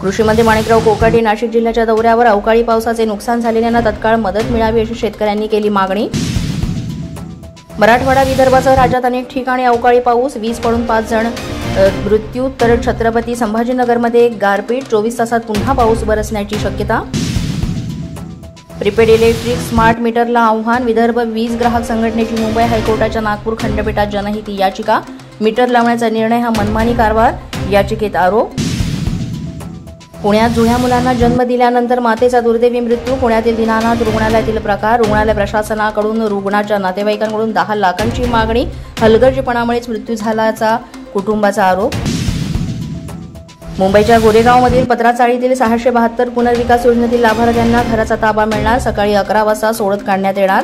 कृषी मंत्री माणिकराव कोकाटे नाशिक जिल्ह्याच्या दौऱ्यावर अवकाळी पावसाचे नुकसान झालेल्यांना तत्काळ मदत मिळावी अशी शेतकऱ्यांनी केली मागणी। मराठवाडा विदर्भासह राज्यात अनेक ठिकाणी अवकाळी पाऊस, 20 पडून 5 जण मृत्यू, तर छत्रपती संभाजीनगरमध्ये गारपीट, 24 तासात पुन्हा पाऊस बरसण्याची शक्यता। प्रीपेड इलेक्ट्रिक स्मार्ट मीटरला आव्हान, विदर्भ वीज ग्राहक संघटनेची मुंबई हायकोर्टाच्या नागपूर खंडपीठात जनहित याचिका, मीटर लावण्याचा निर्णय हा मनमानी कारभार, याचिकेत आरोप। पुण्यात जुळ्या मुलांना जन्म दिल्यानंतर मातेचा दुर्दैवी मृत्यू, पुण्यातील दीनानाथ रुग्णालयातील प्रकार, रुग्णालय प्रशासनाकडून रुग्णाच्या नातेवाईकांकडून 10 लाखांची मागणी, हलगर्जीपणामुळेच मृत्यू झाल्याचा कुटुंबाचा आरोप। मुंबईच्या गोरेगावमधील पत्राचाळीतील 672 पुनर्विकास योजनेतील लाभार्थ्यांना घराचा ताबा मिळणार, सकाळी 11 वाजता सोडत काढण्यात येणार।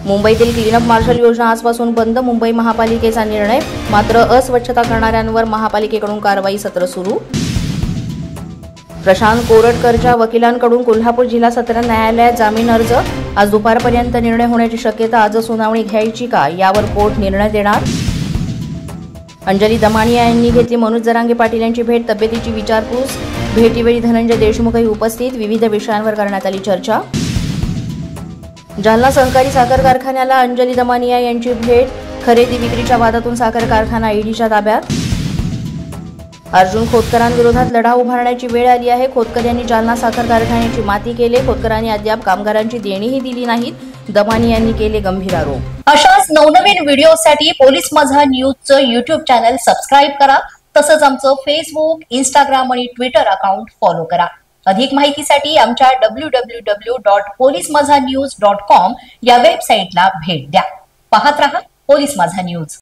मुंबईतील क्लीनअप मार्शल योजना आजपासून बंद, मुंबई महापालिकेचा निर्णय, मात्र अस्वच्छता करणाऱ्यांवर महापालिकेकडून कारवाई सत्र सुरू। प्रशांत कोरटकरच्या वकिलांकडून कोल्हापूर जिल्हा सत्र न्यायालयात जामीन अर्ज, आज दुपारपर्यंत निर्णय होण्याची शक्यता, आज सुनावणी घ्यायची का यावर कोर्ट निर्णय देणार। अंजली दमानिया यांनी घेतली मनोज जरांगे पाटील यांची भेट, तब्येतीची विचारपूस, भेटीवेळी धनंजय देशमुखही उपस्थित, विविध विषयांवर करण्यात आली चर्चा। जालना सहकारी साखर कारखान्याला अंजली दमानिया यांची भेट, खरेदी विक्रीच्या वादातून साखर कारखाना ईडीच्या ताब्यात। अर्जुन खोतकरांविरोधात लढा उभारण्याची वेळ आली आहे, खोतकर यांनी जालना साखर कारखान्याची माती केले, खोतकरांनी अद्याप कामगारांची देणीही दिली नाहीत, दमानिया यांनी केले गंभीर आरोप। अशाच नवनवीन व्हिडिओसाठी पोलीस माझा न्यूजचं YouTube चॅनल सबस्क्राईब करा, तसंच आमचं फेसबुक, इंस्टाग्राम आणि ट्विटर अकाउंट फॉलो करा। अधिक माहितीसाठी आमच्या www.polismazhanews.com या वेबसाईटला भेट द्या। पाहत रहा पोलीस माझा न्यूज।